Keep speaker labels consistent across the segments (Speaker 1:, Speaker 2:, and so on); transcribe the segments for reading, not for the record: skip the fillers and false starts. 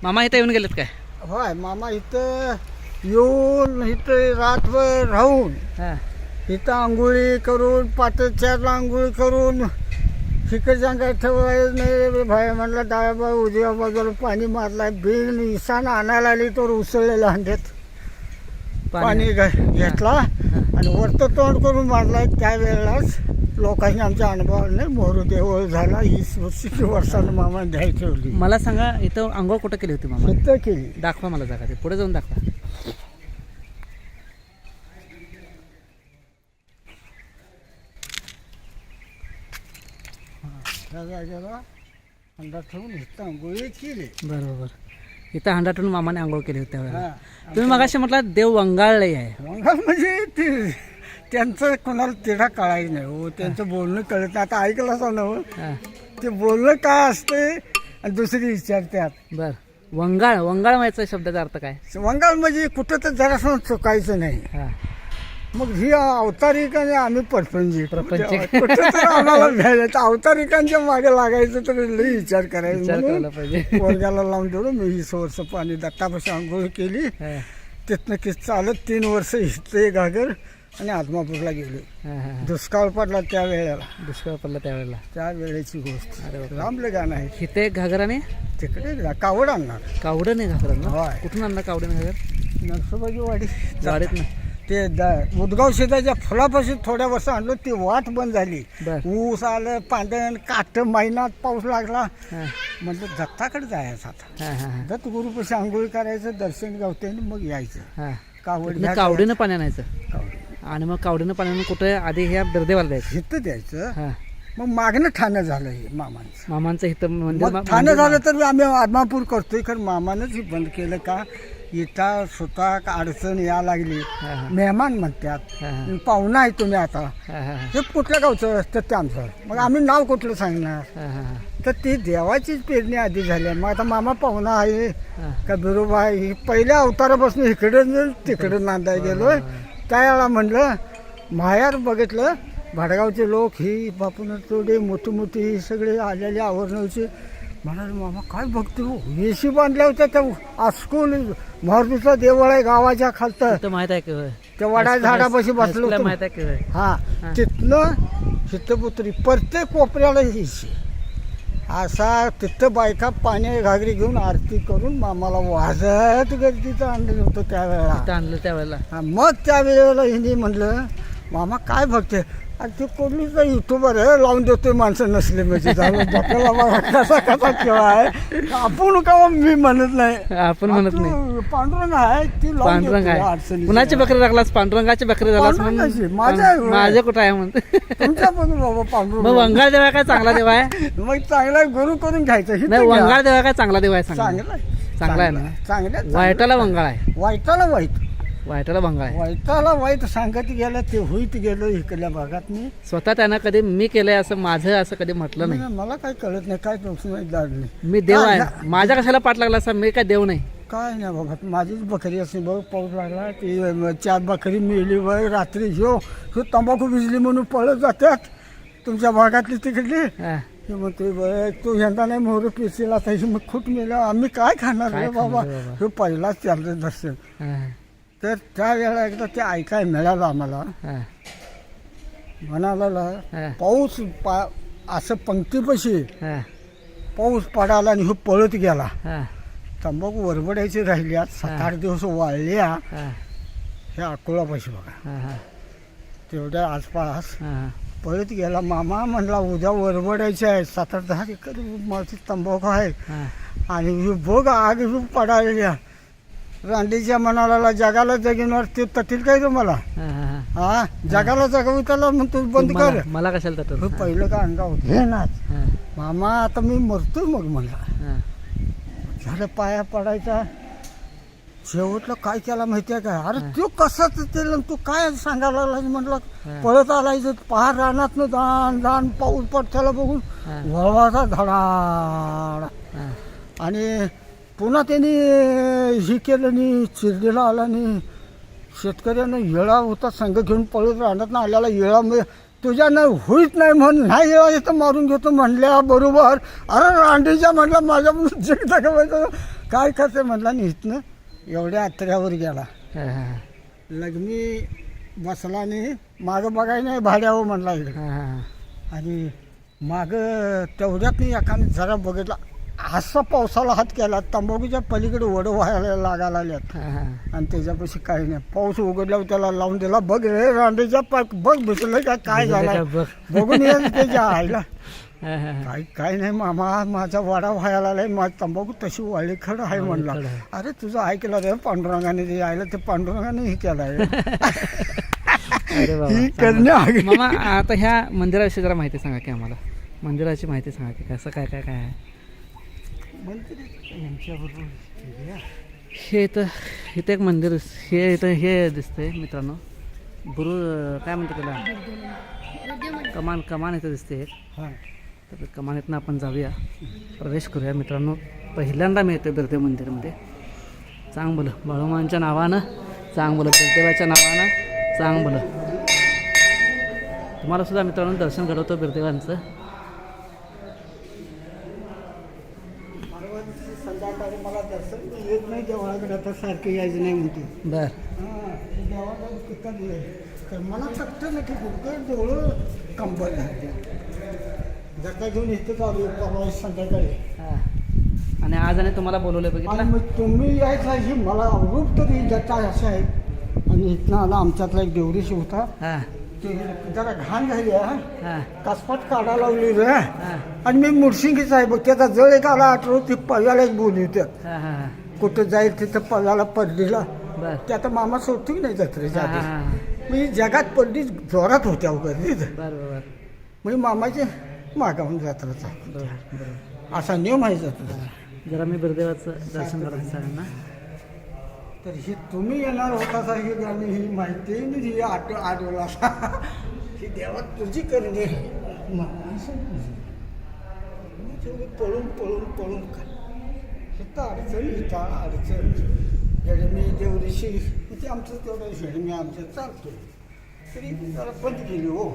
Speaker 1: मामा इथं येऊन गेलेत काय?
Speaker 2: होय मामा इथं येऊन इथं रातभर राहून
Speaker 1: हां
Speaker 2: इथं आंघोळी करून पातळच्याला आंघोळी करून तिकडच्या काय ठेवायचं नाही भाई म्हणलं डाव्या बाय उजव्या बाजूला पाणी मारलाय बिन इसान आणायला आली तर उसळलेलं अंड्यात पाणी घेतला आणि वरतं तोंड करून मारलाय. त्यावेळेलाच लोकांनी आमच्या अनुभवाने मोरू देवळ झाला. 20 वर्षानं मामा द्याय ठेवली.
Speaker 1: मला सांगा इथं आंघोळ कुठं केली होती मामा?
Speaker 2: इथं केली.
Speaker 1: दाखवा मला जागा ते पुढे जाऊन दाखवा.
Speaker 2: त्या जागेला अंडा ठेवून इथं आंघोळी केली.
Speaker 1: बरोबर. इथं हंडाटून मामाने आंघोळ केली होती त्यावेळेला.
Speaker 2: हां.
Speaker 1: तुम्ही मगाशी म्हटलं देव वंगाळलंय आहे.
Speaker 2: वंगाल म्हणजे ते त्यांचं कोणाला तिढा कळायचं नाही हो. त्यांचं बोलणं कळत नाही. आता ऐकलं असं ना हो.
Speaker 1: हां
Speaker 2: ते बोलणं काय असते आणि दुसरी विचारतात.
Speaker 1: बर. वंगाळ वंगाळ व्हायचा शब्दाचा अर्थ काय?
Speaker 2: वंगाल म्हणजे कुठं तर जरासं चुकायचं नाही.
Speaker 1: हां
Speaker 2: मग ही अवतारिकाने आम्ही परपंची
Speaker 1: प्रपंच.
Speaker 2: कुठं तर आम्हाला भ्यायचं अवतारिकांच्या मागे लागायचं तर लई विचार करायचा.
Speaker 1: विचार
Speaker 2: म्हणून
Speaker 1: करायला पाहिजे.
Speaker 2: पोरग्याला लावून दिलं मी 20 वर्ष पाणी दत्तापाशी आंघोळ केली.
Speaker 1: हां
Speaker 2: तिथनं की चालत 3 वर्ष इथे घागर आणि आदमापूरला गेले.
Speaker 1: हां हां.
Speaker 2: दुष्काळ पडला त्या वेळेला.
Speaker 1: दुष्काळ पडला त्यावेळेला.
Speaker 2: त्या वेळेची गोष्ट.
Speaker 1: अरे बापरे.
Speaker 2: लांबलं गाणं आहे.
Speaker 1: इथे एक घागराने
Speaker 2: तिकडे कावड आणणार.
Speaker 1: कावडं नाही घागर ना?
Speaker 2: होय.
Speaker 1: कुठून आणला कावडं घागर?
Speaker 2: नरसोबाची वाडी
Speaker 1: गाडीत ना.
Speaker 2: ते उदगाव शेताच्या फुलापासून थोड्या वर्ष आणलं. ती वाट बंद झाली.
Speaker 1: बर.
Speaker 2: ऊस आलं पांढण काट महिन्यात पाऊस लागला.
Speaker 1: हां
Speaker 2: म्हटलं दत्ताकडे जायचं आता.
Speaker 1: हां हां
Speaker 2: दत्त गुरुपाशी आंघोळी करायचं दर्शन गावते आणि मग यायचं.
Speaker 1: हां.
Speaker 2: कावड
Speaker 1: इथनं कावडीनं पाणी आणायचं
Speaker 2: कावडी
Speaker 1: आणि मग कावडीनं पाणी आणून कुठे आधी ह्या बिरदेवाला द्यायचं.
Speaker 2: हिथं द्यायचं.
Speaker 1: हां.
Speaker 2: मग मागणं ठाणं झालं हे मामांचं.
Speaker 1: मामांचं इथं
Speaker 2: मग
Speaker 1: मंदिर
Speaker 2: ठाणं झालं तर आम्ही आदमापूर करतोय. कारण मामानंच हे बंद केलं का इथं स्वतः अडचण या लागली.
Speaker 1: हां हां
Speaker 2: मेहमान म्हणतात
Speaker 1: हां हां
Speaker 2: पाहुणा आहे तुम्ही आता.
Speaker 1: हां हां
Speaker 2: हे कुठल्या गावचं असतं ते आमचं. मग आम्ही नाव कुठलं सांगणार.
Speaker 1: हां हां
Speaker 2: तर ती देवाचीच पेरणी आधी झाली. मग आता मामा पाहुणा आहे
Speaker 1: हां.
Speaker 2: का बिरोबा आहे. ही पहिल्या अवतारापासून इकडे तिकडे नांदाय गेलोय. त्यावेळेला म्हणलं मायार बघितलं भाडगावचे लोक ही बापून तोडे मोठी मोठी ही सगळे आलेले आवरणीचे. म्हणाले मामा काय बघते हो वेशी बांधल्या होत्या त्या आस्कूल मारुतीचा देवळ आहे गावाच्या खालतं.
Speaker 1: इथं माहित आहे की होय?
Speaker 2: त्या वडा झाडापाशी बसलो
Speaker 1: हायस्कूलला
Speaker 2: होतो.
Speaker 1: माहित आहे की होय?
Speaker 2: हा तिथनं चित्तपुत्री प्रत्येक कोपऱ्याला यायची. असा तिथं बायका पाणी घागरी घेऊन आरती करून मामाला वाजत गर्दीचं आणलं होतं त्यावेळेला.
Speaker 1: इथं आणलं त्यावेळेला.
Speaker 2: हा, मग त्या वेळेला हिंदी म्हणलं मामा काय बघते. आणि ते कोणीचा युट्यूबर आहे लावून देतोय माणसं नसले म्हणजे डोक्याला बघा कसा कसा केव्हा आहे. आपण का मी म्हणत नाही.
Speaker 1: आपण म्हणत नाही.
Speaker 2: पांडुरंग आहे ती लावून
Speaker 1: पांडुरंग
Speaker 2: देतोय
Speaker 1: आहे.
Speaker 2: अडचणीच्या.
Speaker 1: कुणाची बकरी राखलास? पांडुरंगाची बकरी झालास
Speaker 2: पांडुरंगाची.
Speaker 1: म्हणून
Speaker 2: माझ्या आहे होय.
Speaker 1: माझ्या कुठं आहे म्हणते.
Speaker 2: तुमच्या पण बाबा पांडुरंग.
Speaker 1: मग वंगाळ देव आहे काय चांगला देव आहे?
Speaker 2: मग चांगला गुरु करून घ्यायचं. हिथं
Speaker 1: नाही
Speaker 2: घ्या.
Speaker 1: वंगाळ देव आहे काय चांगला देव आहे? सांगा.
Speaker 2: चांगला
Speaker 1: चांगला आहे ना?
Speaker 2: चांगल्या
Speaker 1: वाईटाला वंगाळ आहे.
Speaker 2: वाईटाला वाईट.
Speaker 1: वाईटाला वंगाळ आहे.
Speaker 2: वाईटाला वाईट सांगत गेलं ते होईत गेलो इकडल्या भागात मी.
Speaker 1: स्वतः त्यांना कधी मी केलंय असं माझं असं कधी म्हटलं नाही.
Speaker 2: मला काय कळत नाही काय लागली
Speaker 1: मी देव आहे. माझ्या कशाला पाठ लागला असं? मी काय देव नाही.
Speaker 2: काय नाही बाबा माझीच बकरी असते बघ पाऊस लागला ती 4 बकरी मिळली बघ रात्री ह्यो तंबाखू भिजली म्हणून पळत जातात तुमच्या भागातली तिकडली.
Speaker 1: हा.
Speaker 2: हे म्हणते बघ तू यंदा नाही मोहर पिसेल आता हे मग खूट मिळलं आम्ही काय खाणार
Speaker 1: काय
Speaker 2: रे बाबा.
Speaker 1: खाणार रे बाबा?
Speaker 2: हे पहिलाच चालतं दर्शन.
Speaker 1: हा.
Speaker 2: तर त्यावेळेला एकदा ते ऐकायला मिळालं आम्हाला.
Speaker 1: हा.
Speaker 2: म्हणाला
Speaker 1: हा.
Speaker 2: पाऊस असं पंक्तीपाशी
Speaker 1: हा.
Speaker 2: पाऊस पडाला आणि हे पळत गेला.
Speaker 1: हा.
Speaker 2: तंबाखू वरबडायची राहिल्या 7-8 दिवस वाळल्या.
Speaker 1: हा.
Speaker 2: हे अकोलापाशी बघा
Speaker 1: हा. हा.
Speaker 2: तेवढ्या आसपास
Speaker 1: हा.
Speaker 2: पळत गेला. मामा म्हणला उद्या वरबडायचे आहे 7-10 एकर माझी तंबाखू आहे
Speaker 1: हा.
Speaker 2: आणि हे बघ आग पडायल्या रांडीच्या मनाला जगाला जगिनवर ते तटील काय तुम्हाला.
Speaker 1: हा. हा.
Speaker 2: हा जगाला जगवी त्याला म्हणतो बंद कर.
Speaker 1: मला कशाला तटवलं?
Speaker 2: हे पहिलं का अंगावर घे नाच.
Speaker 1: हा.
Speaker 2: मामा आता मी मरतोय मग म्हणला.
Speaker 1: हा.
Speaker 2: झालं पाया पडायचा. शेवटला काय केला माहिती आहे का. अरे तू कसाच ते तू काय सांगायला लागला म्हटलं. पळत आलायचं पहार रानात दान दान पाऊस पडत्याला बघून
Speaker 1: हा.
Speaker 2: वळवाचा धडाड.
Speaker 1: हा.
Speaker 2: आणि पुन्हा त्यांनी हे केलं नाही चिरडीला आला नाही. शेतकऱ्यानं येळा होता संघ घेऊन पळत रानात आल्याला येळा तुझ्यानं होईत नाही म्हणून नाही येळा इथं मारून घेतो म्हणल्या बरोबर. अरे रांडीच्या म्हटलं माझ्या जग दाखवायचं काय करते म्हणला इथनं एवढ्या अत्र्यावर गेला
Speaker 1: हां हां
Speaker 2: लग्नी बसला आणि मागं बघाय नाही भाड्यावर म्हणला इकडे
Speaker 1: हां हां
Speaker 2: आणि मागं तेवढ्यात नाही एकाने जरा बघितला असा पावसाला हात केला तंबाखूच्या पलीकडे वडं व्हायला लागायला लागल्यात
Speaker 1: हां हां
Speaker 2: आणि त्याच्यापाशी काही नाही पाऊस उघडल्यावर त्याला लावून दिला बघ रे रांडेच्या पाक बघ भिजलं का काय झालं
Speaker 1: बघ
Speaker 2: बघून येईल त्याच्या आईला
Speaker 1: हां हां
Speaker 2: काय काय नाही मामा माझा वाडा व्हायला आलाय माझी तंबाखू तशी वाळी खड आहे म्हणला
Speaker 1: खड आहे.
Speaker 2: अरे तुझं ऐकलं रे पांडुरंगाने ते आईला ते पांडुरंगाने हे केलंय
Speaker 1: अरे बाबा
Speaker 2: ही
Speaker 1: चांगलं.
Speaker 2: करणे
Speaker 1: मामा आता ह्या मंदिराविषयी जरा माहिती सांगा की आम्हाला मंदिराची माहिती सांगा की कसं काय काय काय आहे हे इथं एक मंदिर हे इथं हे दिसतंय मित्रांनो गुरु काय म्हणते त्याला कमान इथं दिसते एक तर कमानीतनं आपण जाऊया प्रवेश करूया मित्रांनो पहिल्यांदा मी येतो बिरदेव मंदिरमध्ये चांग बोलं बाळूमांच्या नावानं चांग बोलं बिरदेवाच्या नावानं चांग बोलं तुम्हाला सुद्धा मित्रांनो दर्शन घडवतो बिरदेवांचं
Speaker 2: संध्याकाळी मला दर्शन येत नाही देवळाकडे आता सारखं यायचं नाही म्हणते
Speaker 1: बर
Speaker 2: देवाला तिथं तर मला फक्त नाही की कुठं डोळं कंबर झाले जका घेऊन इथं चालू परवा संध्याकाळी
Speaker 1: हां आणि आज आणि तुम्हाला बोलवलं
Speaker 2: आणि
Speaker 1: बघितलं
Speaker 2: मग तुम्ही यायचा ही मला अवरूप तरी जटा असं आहे आणि इथनं आला आमच्यातला एक देवरीशी होता
Speaker 1: हां
Speaker 2: ते जरा घाण झाली हा
Speaker 1: हां
Speaker 2: कसपाट काढा लावली रे
Speaker 1: हां
Speaker 2: आणि मी मुडशिंगीच आहे बघ त्याचा जळ एक आला आठवत ती पव्याला एक बोलली होत्यात
Speaker 1: हां हां
Speaker 2: कुठं जाईल तिथं पव्याला पडलीला
Speaker 1: बर
Speaker 2: ते आता मामा सोडतो की नाही जत्रेच्या
Speaker 1: हां
Speaker 2: आधी
Speaker 1: हां
Speaker 2: मी जगात पडली जोरात होत्या वगैरे
Speaker 1: बर बर
Speaker 2: मी मामाचे मागावून जत्राचा
Speaker 1: बरोबर बरोबर
Speaker 2: असा नियम आहे जत्रा
Speaker 1: जरा मी बिरदेवाचं दर्शन करायचं सगळ्यांना
Speaker 2: तर ही तुम्ही येणार होता ही गाणी ही माहिती नाही ही आठवला ही देवा तुझी करणे पळून पळून पळून इथं अडचण इथं अडचण मी देवरीशी इथे आमचं तेवढं मी आमचं चालतो तरी जरा बंद केली हो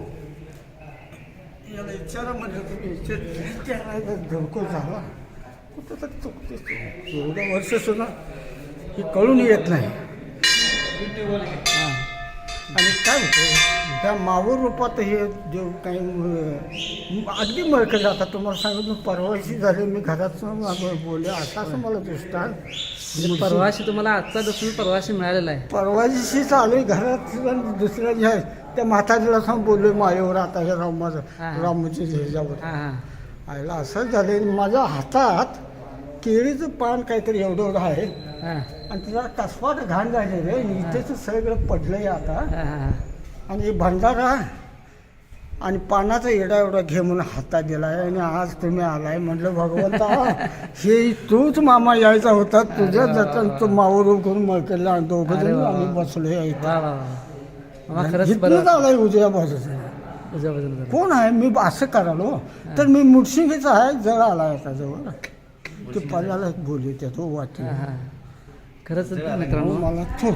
Speaker 2: याला विचारा म्हटलं तुम्ही त्याला धोको झाला कुठं तरी चुकतेच तो एवढं वर्ष सुद्धा ही कळून येत नाही
Speaker 1: हां
Speaker 2: आणि काय होतं त्या मावळ रूपात हे देव काही अगदी मळकं जातात तुम्हाला सांगितलं परवाशी झाले मी घरात बोलले असं मला दृष्टांत
Speaker 1: परवाशी तुम्हाला आजचा दर्शन परवाशी मिळालेला आहे
Speaker 2: परवाशी चालू घरात दुसऱ्या जे आहे त्या म्हातारीला सांग बोललो मायेवर आता हे रामाचं
Speaker 1: हां.
Speaker 2: रामाच्या ह्याच्यावर
Speaker 1: हां हां
Speaker 2: आयला असं झालं माझ्या हातात केळीचं पान काहीतरी एवढं आहे
Speaker 1: हां
Speaker 2: आणि तिला कसपाट घाण झाले रे इथेच सगळं पडलंय आता
Speaker 1: हां हां
Speaker 2: आणि भंडारा आणि पानाचा येडा एवढा घे म्हणून हातात दिलाय आणि आज तुम्ही आलाय म्हटलं भगवंता हे तूच मामा यायचा होता तुझ्या जतन तू मावरून करून मळकेला दोघं
Speaker 1: अरे
Speaker 2: जण
Speaker 1: वा.
Speaker 2: आम्ही बसलोय
Speaker 1: वा वा वा मामा खरंच
Speaker 2: इथनंच
Speaker 1: बरं
Speaker 2: आलाय उजव्या बाजूचा
Speaker 1: उजव्या बाजूला बरं.
Speaker 2: कोण आहे मी असं करालो तर मी मुडशिंगीचा आहे जळ आलाय आता जवळ ते पल्ल्याला बोलू त्या तो वाटलं
Speaker 1: हां हां खरंच मित्रांनो
Speaker 2: मला थोक